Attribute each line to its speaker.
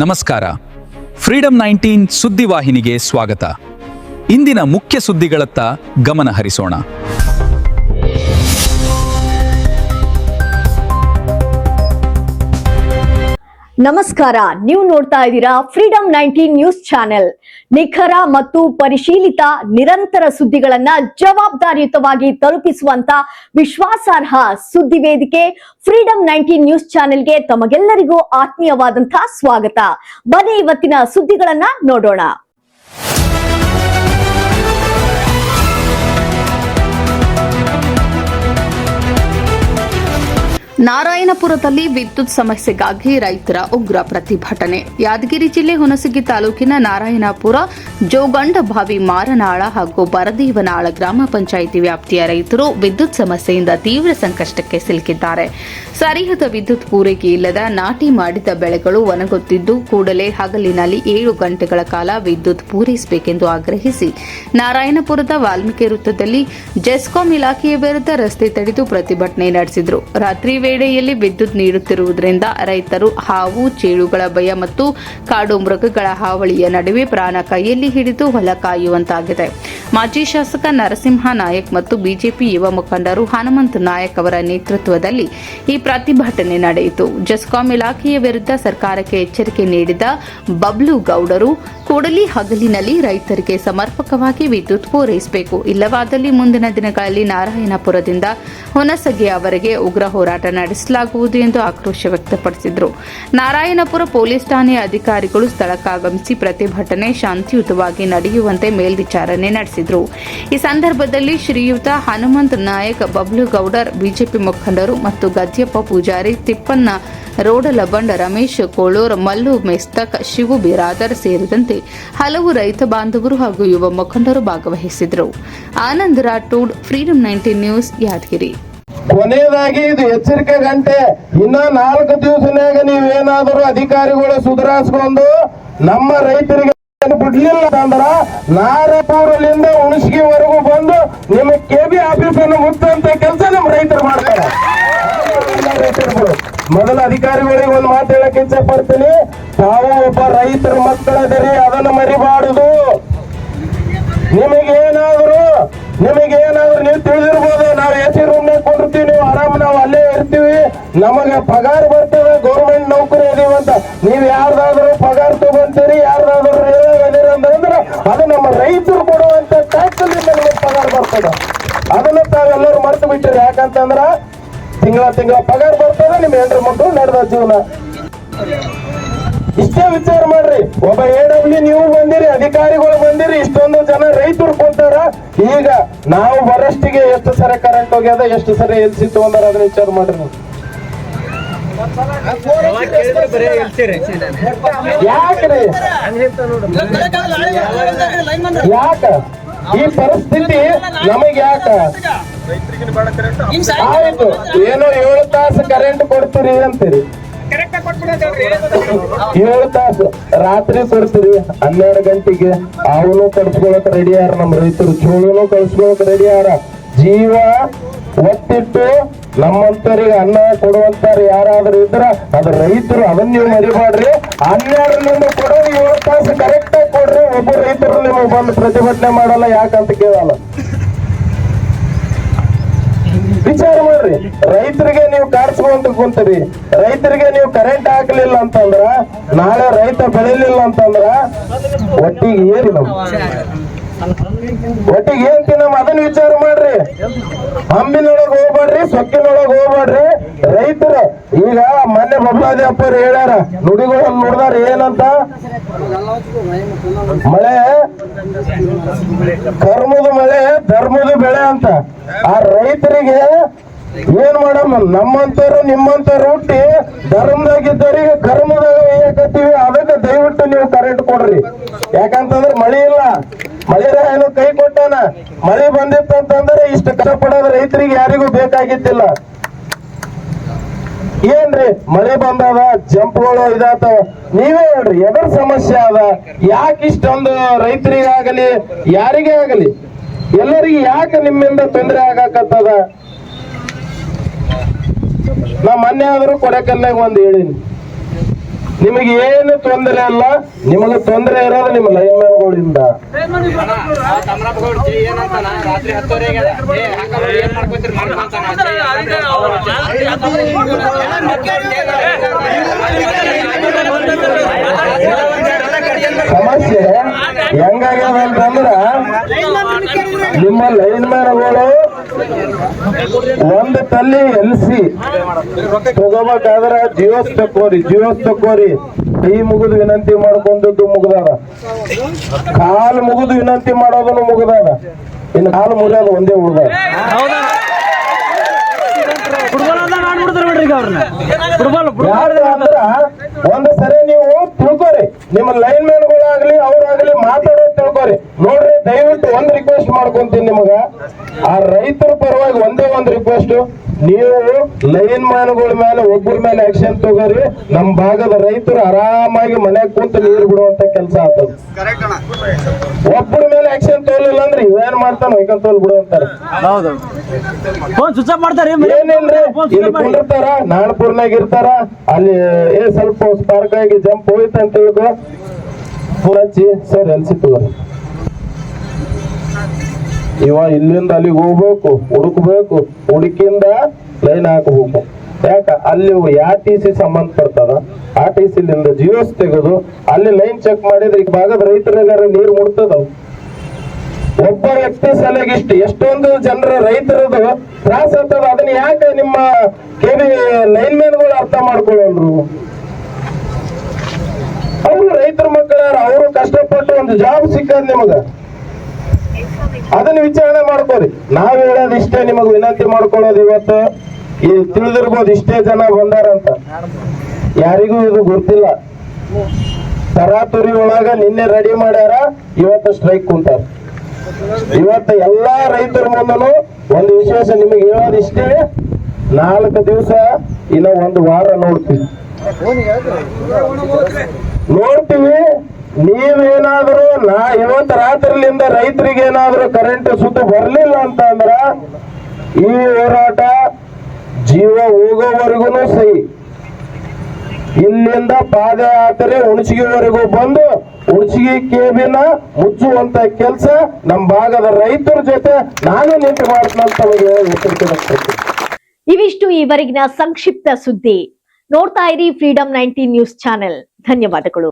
Speaker 1: ನಮಸ್ಕಾರ. ಫ್ರೀಡಂ 19 ಸುದ್ದಿವಾಹಿನಿಗೆ ಸ್ವಾಗತ. ಇಂದಿನ ಮುಖ್ಯ ಸುದ್ದಿಗಳತ್ತ ಗಮನ ಹರಿಸೋಣ.
Speaker 2: ನಮಸ್ಕಾರ, ನೀವು ನೋಡ್ತಾ ಇದ್ದೀರಾ ಫ್ರೀಡಂ 19 ನ್ಯೂಸ್ ಚಾನೆಲ್. ನಿಖರ ಮತ್ತು ಪರಿಶೀಲಿತ ನಿರಂತರ ಸುದ್ದಿಗಳನ್ನ ಜವಾಬ್ದಾರಿಯುತವಾಗಿ ತಲುಪಿಸುವಂತ ವಿಶ್ವಾಸಾರ್ಹ ಸುದ್ದಿ ವೇದಿಕೆ ಫ್ರೀಡಂ 19 ನ್ಯೂಸ್ ಚಾನೆಲ್ಗೆ ತಮಗೆಲ್ಲರಿಗೂ ಆತ್ಮೀಯವಾದಂತಹ ಸ್ವಾಗತ. ಬನ್ನಿ ಇವತ್ತಿನ ಸುದ್ದಿಗಳನ್ನ ನೋಡೋಣ.
Speaker 3: ನಾರಾಯಣಪುರದಲ್ಲಿ ವಿದ್ಯುತ್ ಸಮಸ್ಯೆಗಾಗಿ ರೈತರ ಉಗ್ರ ಪ್ರತಿಭಟನೆ. ಯಾದಗಿರಿ ಜಿಲ್ಲೆ ಹುಣಸಗಿ ತಾಲೂಕಿನ ನಾರಾಯಣಪುರ, ಜೋಗಂಡಭಾವಿ, ಮಾರನಾಳ ಹಾಗೂ ಬರದೇವನಾಳ ಗ್ರಾಮ ಪಂಚಾಯಿತಿ ವ್ಯಾಪ್ತಿಯ ರೈತರು ವಿದ್ಯುತ್ ಸಮಸ್ಯೆಯಿಂದ ತೀವ್ರ ಸಂಕಷ್ಟಕ್ಕೆ ಸಿಲುಕಿದ್ದಾರೆ. ಸರಿಯಾದ ವಿದ್ಯುತ್ ಪೂರೈಕೆ ಇಲ್ಲದ ನಾಟಿ ಮಾಡಿದ ಬೆಳೆಗಳು ಒಣಗುತ್ತಿದ್ದು, ಕೂಡಲೇ ಹಗಲಿನಲ್ಲಿ 7 ಗಂಟೆಗಳ ಕಾಲ ವಿದ್ಯುತ್ ಪೂರೈಸಬೇಕೆಂದು ಆಗ್ರಹಿಸಿ ನಾರಾಯಣಪುರದ ವಾಲ್ಮೀಕಿ ವೃತ್ತದಲ್ಲಿ ಜೆಸ್ಕಾಂ ಇಲಾಖೆಯ ವಿರುದ್ಧ ರಸ್ತೆ ತಡೆದು ಪ್ರತಿಭಟನೆ ನಡೆಸಿದರು. ರಾತ್ರಿ ವೇಳೆಯಲ್ಲಿ ವಿದ್ಯುತ್ ನೀಡುತ್ತಿರುವುದರಿಂದ ರೈತರು ಹಾವು, ಚೇಳುಗಳ ಭಯ ಮತ್ತು ಕಾಡು ಮೃಗಗಳ ಹಾವಳಿಯ ನಡುವೆ ಪ್ರಾಣ ಕೈಯಲ್ಲಿ ಹಿಡಿದು ಹೊಲ ಕಾಯುವಂತಾಗಿದೆ. ಮಾಜಿ ಶಾಸಕ ನರಸಿಂಹ ನಾಯಕ್ ಮತ್ತು ಬಿಜೆಪಿ ಯುವ ಮುಖಂಡರು ಹನುಮಂತ ನಾಯಕ್ ಅವರ ನೇತೃತ್ವದಲ್ಲಿ ಈ ಪ್ರತಿಭಟನೆ ನಡೆಯಿತು. ಜೆಸ್ಕಾಂ ಇಲಾಖೆಯ ವಿರುದ್ಧ ಸರ್ಕಾರಕ್ಕೆ ಎಚ್ಚರಿಕೆ ನೀಡಿದ ಬಬ್ಲು ಗೌಡರು ಕೂಡಲೇ ಹಗಲಿನಲ್ಲಿ ರೈತರಿಗೆ ಸಮರ್ಪಕವಾಗಿ ವಿದ್ಯುತ್ ಪೂರೈಸಬೇಕು, ಇಲ್ಲವಾದಲ್ಲಿ ಮುಂದಿನ ದಿನಗಳಲ್ಲಿ ನಾರಾಯಣಪುರದಿಂದ ಹುಣಸಗಿಯವರೆಗೆ ಉಗ್ರ ಹೋರಾಟ ನಡೆಸಲಾಗುವುದು ಎಂದು ಆಕ್ರೋಶ ವ್ಯಕ್ತಪಡಿಸಿದರು. ನಾರಾಯಣಪುರ ಪೊಲೀಸ್ ಠಾಣೆಯ ಅಧಿಕಾರಿಗಳು ಸ್ಥಳಕ್ಕಾಗಮಿಸಿ ಪ್ರತಿಭಟನೆ ಶಾಂತಿಯುತವಾಗಿ ನಡೆಯುವಂತೆ ಮೇಲ್ವಿಚಾರಣೆ ನಡೆಸಿದರು. ಈ ಸಂದರ್ಭದಲ್ಲಿ ಶ್ರೀಯುತ ಹನುಮಂತ ನಾಯಕ್, ಬಬ್ಲು ಗೌಡರ್, ಬಿಜೆಪಿ ಮುಖಂಡರು ಮತ್ತು ಗದ್ಯಪ್ಪ ಪೂಜಾರಿ, ತಿಪ್ಪಣ್ಣ ರೋಡಲಬಂಡ, ರಮೇಶ್ ಕೋಳೂರ್, ಮಲ್ಲು ಮೆಸ್ತಕ್, ಶಿವು ಬಿರಾದರ್ ಸೇರಿದಂತೆ ಹಲವು ರೈತ ಬಾಂಧವರು ಹಾಗೂ ಯುವ ಮುಖಂಡರು ಭಾಗವಹಿಸಿದರು. Anand Rathod, freedom 19 news, Yadgiri.
Speaker 4: ಕೊನೆಯದಾಗಿ ಇದು ಎಚ್ಚರಿಕೆ ಗಂಟೆ. ಇನ್ನ 4 ದಿವಸನಾಗ ನೀವೇನಾದರೂ ಅಧಿಕಾರಿಗಳು ಸುಧಾರಿಸಿಕೊಂಡು ನಮ್ಮ ರೈತರಿಗೆ ಬಿಡ್ಲಿಲ್ಲ ಅಂದ್ರ ನಾರಾಯಣಪುರದಿಂದ ಹುಣಸಗಿವರೆಗೂ ಬಂದು ನಿಮ್ಮ ಕೆಬಿ ಆಫೀಸ್ ಅನ್ನು ಮುಟ್ಟಂತ ಕೆಲಸ ನಮ್ಮ ರೈತರು ಮಾಡ್ತಾರೆ. ಮೊದಲ ಅಧಿಕಾರಿಗಳಿಗೆ ಒಂದು ಮಾತು ಹೇಳಕ್ ಇಚ್ಛೆ ಪಡ್ತೀನಿ. ತಾವು ಒಬ್ಬ ರೈತರ ಮಕ್ಕಳದಿರಿ, ಅದನ್ನು ಮರಿಬಾರದು. ನಿಮಗೇನಾದ್ರು ನೀವು ತಿಳಿದಿರ್ಬೋದು, ನಾವು ಎಸಿ ರೂಮ್ನಾಗ ಕೊಂಡಿರ್ತೀವಿ, ನೀವು ಆರಾಮ್ ನಾವು ಅಲ್ಲೇ ಇರ್ತೀವಿ, ನಮಗೆ ಪಗಾರ ಬರ್ತದೆ, ಗೌರ್ಮೆಂಟ್ ನೌಕರಿ ಅದೀವಂತ. ನೀವು ಯಾರ್ದಾದ್ರು ಪಗಾರ ತಗೊಂತೀರಿ, ಯಾರ್ದಾದ್ರು ರೇದಿರಿ ಅಂತಂದ್ರೆ ಅದು ನಮ್ಮ ರೈತರು ಕೊಡುವಂತ ಟ್ಯಾಕ್ಸ್ ಅಲ್ಲಿ ನಮಗೆ ಪಗಾರ ಬರ್ತದೆ. ಅದನ್ನ ತಾವೆಲ್ಲರೂ ಮರ್ತು ಬಿಟ್ಟಿರಿ. ಯಾಕಂತಂದ್ರ ತಿಂಗಳ ಪಗಾರ ಬರ್ತದೆ, ನಿಮ್ ಹೆಂಡ್ರ ಮಕ್ಕಳು ನಡೆದ ಜೀವನ. ಇಷ್ಟೇ ವಿಚಾರ ಮಾಡ್ರಿ. ಒಬ್ಬ AW ನೀವು ಬಂದಿರಿ, ಅಧಿಕಾರಿಗಳು ಬಂದಿರಿ, ಇಷ್ಟೊಂದು ಜನ ರೈತರು ಕುಂತಾರ. ಈಗ ನಾವು ಬರಷ್ಟಿಗೆ ಎಷ್ಟು ಸರಿ ಕರೆಂಟ್ ಹೋಗ್ಯದ, ಎಷ್ಟು ಸರಿ ಎಲ್ಸಿ ತಗೊಂಡಾರ, ಅದನ್ನ ವಿಚಾರ ಮಾಡ್ರಿ. ಯಾಕ್ರಿ ಯಾಕ ಈ ಪರಿಸ್ಥಿತಿ ನಮಗೆ ಯಾಕ? ಆಯ್ತು, ಏನೋ 7 ತಾಸು ಕರೆಂಟ್ ಕೊಡ್ತೀರಿ ಅಂತೀರಿ, 7 ತಾಸು ರಾತ್ರಿ ಕೊಡ್ತೀರಿ, 12 ಗಂಟೆಗೆ ಅವನು ಕಳ್ಸ್ಕೊಳಕ್ ರೆಡಿ ಯಾರ ನಮ್ಮ ರೈತರು, ಚೋಳನು ಕಳ್ಸ್ಕೊಳಕ್ ರೆಡಿ ಯಾರ. ಜೀವ ಒತ್ತಿಟ್ಟು ನಮ್ಮಂತರಿಗೆ ಅನ್ನ ಕೊಡುವಂತಾರ ಯಾರಾದ್ರೂ ಇದ್ರ ಅದು ರೈತರು. ಅದನ್ನ ನೀವು ಮರಿಬಾಡ್ರಿ. 12 ಕೊಡೋದು 7 ತಾಸು ಕರೆಕ್ಟ್ ಆಗಿ ಕೊಡ್ರಿ. ಒಬ್ಬ ರೈತರು ನಿಮಗೆ ಬಂದು ಪ್ರತಿಭಟನೆ ಮಾಡಲ್ಲ, ಯಾಕಂತ ಕೇಳಲ್ಲ. ವಿಚಾರ ಮಾಡ್ರಿ. ರೈತರಿಗೆ ನೀವು ಕಾಡ್ಸ್ಕೊಂತ ಕುಂತೀರಿ, ರೈತರಿಗೆ ನೀವು ಕರೆಂಟ್ ಹಾಕ್ಲಿಲ್ಲ ಅಂತಂದ್ರ, ನಾಳೆ ರೈತ ಬೆಳಿಲಿಲ್ಲ ಅಂತಂದ್ರ ಒಟ್ಟಿಗೆ ಏರಿ ಒಟ್ಟಿಗೆ ಏನ್ ತಿನ್ನಮ್, ಅದನ್ನ ವಿಚಾರ ಮಾಡ್ರಿ. ಹಂಬಿನೊಳಗ್ ಹೋಗ್ಬೇಡ್ರಿ, ಸೊಕ್ಕಿನೊಳಗ್ ಹೋಗ್ಬೇಡ್ರಿ. ರೈತರು ಈಗ ಮೊನ್ನೆ ಬಬ್ಲಾದಿ ಅಪ್ಪರು ಹೇಳ್ಯಾರ, ನುಡಿಗಳನ್ನು ನೋಡ್ದಾರ ಏನಂತ, ಮಳೆ ಕರ್ಮದ ಮಳೆ ಧರ್ಮದ ಬೆಳೆ ಅಂತ. ಆ ರೈತರಿಗೆ ಏನ್ ಮಾಡಮ್ಮ, ನಮ್ಮಂತರು ನಿಮ್ಮಂತರು ಹುಟ್ಟಿ ಧರ್ಮದಾಗಿದ್ದವರಿಗೆ ಕರ್ಮದಾಗ ಏಕತ್ತೀವಿ. ಅದಕ್ಕೆ ದಯವಿಟ್ಟು ನೀವು ಕರೆಂಟ್ ಕೊಡ್ರಿ. ಯಾಕಂತಂದ್ರೆ ಮಳೆ ಇಲ್ಲ, ಮಳೆ ಏನು ಕೈ ಕೊಟ್ಟಾನ. ಮಳೆ ಬಂದಿತ್ತು ಅಂತಂದ್ರೆ ಇಷ್ಟು ಕಷ್ಟಪಡೋದು ರೈತರಿಗೆ ಯಾರಿಗೂ ಬೇಕಾಗಿದ್ದಿಲ್ಲ. ಏನ್ರಿ ಮಳೆ ಬಂದದ, ಜಂಪ್ಗಳು ಇದಾತವ, ನೀವೇ ಹೇಳ್ರಿ ಎದ್ರ ಸಮಸ್ಯೆ ಅದ? ಯಾಕೆ ಇಷ್ಟೊಂದು ರೈತರಿಗಾಗಲಿ ಯಾರಿಗೇ ಆಗಲಿ ಎಲ್ಲರಿಗೆ ಯಾಕೆ ನಿಮ್ಮಿಂದ ತೊಂದರೆ ಆಗಾಕತ್ತದ? ನಾ ಮೊನ್ನೆ ಆದ್ರೂ ಕೊಡೆಕಲ್ನಾಗ ಒಂದು ಹೇಳಿನಿ, ನಿಮಗೆ ಏನು ತೊಂದರೆ ಇಲ್ಲ, ನಿಮಗೆ ತೊಂದರೆ ಇರೋದು ನಿಮ್ಮ ಲೈನ್ ಮ್ಯಾನ್ಗಳಿಂದ. ಸಮಸ್ಯೆ ಹೆಂಗಾಗ್ಯದ ಅಂತಂದ್ರ ನಿಮ್ಮ ಲೈನ್ ಮ್ಯಾನ್ಗಳು ಒಂದು ತಲ್ಲಿ LC ತಗೋಬೇಕಾದ್ರ ಜಿಯೋಸ್ ತಕೋರಿ ಕೈ ಮುಗಿದು ವಿನಂತಿ ಮಾಡ್ಕೊಂಡದ್ದು ಮುಗ್ದದ, ಕಾಲು ಮುಗಿದು ವಿನಂತಿ ಮಾಡೋದನ್ನು ಮುಗ್ದದ, ಇನ್ನು ಕಾಲು ಮುರಿಯೋದು ಒಂದೇ ಉಳ್ದದ. ಯಾರು ಅಂದ್ರ ಒಂದು ಸರಿ ನೀವು ತಿಳ್ಕೊರಿ, ನಿಮ್ಮ ಲೈನ್ ಮ್ಯಾನ್ಗಳಾಗ್ಲಿ ಅವ್ರಾಗ್ಲಿ ಮಾತಾಡೋದು ತಿಳ್ಕೊರಿ. ನೋಡ್ರಿ, ದಯವಿಟ್ಟು ಒಂದ್ ರಿಕ್ವೆಸ್ಟ್ ಮಾಡ್ಕೊಂತೀನಿ ನಿಮಗ, ಆ ರೈತರ ಪರವಾಗಿ ಒಂದೇ ಒಂದು ರಿಕ್ವೆಸ್ಟ್, ನೀವು ಲೈನ್ ಮ್ಯಾನ್ಗಳ ಮೇಲೆ ಒಬ್ಬರ ಮೇಲೆ ಆಕ್ಷನ್ ತಗೋರಿ. ನಮ್ ಭಾಗದ ರೈತರು ಆರಾಮಾಗಿ ಮನೆಗೆ ಕುಂತು ನೀರು ಬಿಡುವಂತ ಕೆಲಸ ಆಗ್ತದ. ಒಬ್ಬರ ಮೇಲೆ ಆಕ್ಷನ್ ತಗೊಲಿಲ್ಲ ಅಂದ್ರೆ ಇವೇನ್ ಮಾಡ್ತಾನ ವೈಕಲ್ ತೋಲ್ ಬಿಡು ಅಂತಾರ. ಏನಿಲ್ರಿ, ಇಲ್ಲಿ ಕುಂಡಿರ್ತಾರ, ನಾಣಪುರ್ನಾಗ ಇರ್ತಾರ, ಅಲ್ಲಿ ಸ್ವಲ್ಪ ಸ್ಪಾರ್ಕ್ ಆಗಿ ಜಂಪ್ ಹೋಯ್ತು ಅಂತ ತಿಳ್ಕೊ, ಫೋನ್ ಹಚ್ಚಿ ಸರ್ LC ತಗೋರಿ, ಇವ ಇಲ್ಲಿಂದ ಅಲ್ಲಿಗೆ ಹೋಗ್ಬೇಕು, ಹುಡುಕ್ಬೇಕು, ಹುಡುಕಿಂದ ಲೈನ್ ಹಾಕಬೇಕು. ಯಾಕ ಅಲ್ಲಿ ಯಾವ TC ಸಂಬಂಧ ಪಡ್ತದ, ಆ TCಲಿಂದ ಜಿಯೋಸ್ ತೆಗೆದು ಅಲ್ಲಿ ಲೈನ್ ಚೆಕ್ ಮಾಡಿದ್ರೆ ಈ ಭಾಗದ ರೈತರಿಗಾರ ನೀರು ಮುಡ್ತದ. ಒಬ್ಬ ವ್ಯಕ್ತಿ ಸಲಹೆಗೆ ಎಷ್ಟೊಂದು ಜನರ ರೈತರದು ತ್ರಾಸ ಆಗ್ತದ. ಅದನ್ನ ಯಾಕೆ ನಿಮ್ಮ KB ಲೈನ್ ಮ್ಯಾನ್ಗಳು ಅರ್ಥ ಮಾಡ್ಕೊಳ್ಳಲ್ರು? ಅವರು ರೈತರ ಮಕ್ಕಳ, ಅವರು ಕಷ್ಟಪಟ್ಟು ಒಂದು ಜಾಬ್ ಸಿಕ್ಕದ ನಿಮಗ, ಅದನ್ನ ವಿಚಾರಣೆ ಮಾಡ್ಕೋರಿ. ನಾವ್ ಹೇಳೋದು ಇಷ್ಟೇ, ನಿಮಗ್ ವಿನಂತಿ ಮಾಡ್ಕೊಳ್ಳೋದು, ಇವತ್ತು ಈ ತಿಳಿದಿರ್ಬೋದು ಇಷ್ಟೇ ಜನ ಬಂದಾರಂತ, ಯಾರಿಗೂ ಇದು ಗೊತ್ತಿಲ್ಲ. ತರಾತುರಿ ಒಳಗ ನಿನ್ನೆ ರೆಡಿ ಮಾಡ್ಯಾರ, ಇವತ್ತು ಸ್ಟ್ರೈಕ್ ಕುಂತಾರ. ಇವತ್ತು ಎಲ್ಲಾ ರೈತರ ಮುಂದನು ಒಂದು ವಿಶೇಷ ನಿಮಗೆ ಹೇಳೋದು ಇಷ್ಟೇ, 4 ದಿವಸ ಇನ್ನ 1 ವಾರ ನೋಡ್ತೀವಿ. ನೀವೇನಾದ್ರೂ ಇವತ್ತು ರಾತ್ರಿಲಿಂದ ರೈತರಿಗೆ ಏನಾದ್ರೂ ಕರೆಂಟ್ ಸುತ್ತ ಬರ್ಲಿಲ್ಲ ಅಂತ ಅಂದ್ರ ಈ ಹೋರಾಟ ಜೀವ ಹೋಗೋವರೆಗೂ ಸಹಿ. ಇಲ್ಲಿಂದ ಪಾದಯಾತ್ರೆ ಹುಣಸಗಿವರೆಗೂ ಬಂದು ಹುಣಸಗಿ ಕೇಬಿನ ಮುಚ್ಚುವಂತ ಕೆಲಸ ನಮ್ಮ ಭಾಗದ ರೈತರ ಜೊತೆ ನಾನು ನಿಂತು ಮಾಡ್ತಂತ ಎಚ್ಚರಿಕೆ.
Speaker 2: ಇವಿಷ್ಟು ಈವರೆಗಿನ ಸಂಕ್ಷಿಪ್ತ ಸುದ್ದಿ. ನೋಡ್ತಾ ಇರಿ ಫ್ರೀಡಂ 19 ನ್ಯೂಸ್ ಚಾನೆಲ್. ಧನ್ಯವಾದಗಳು.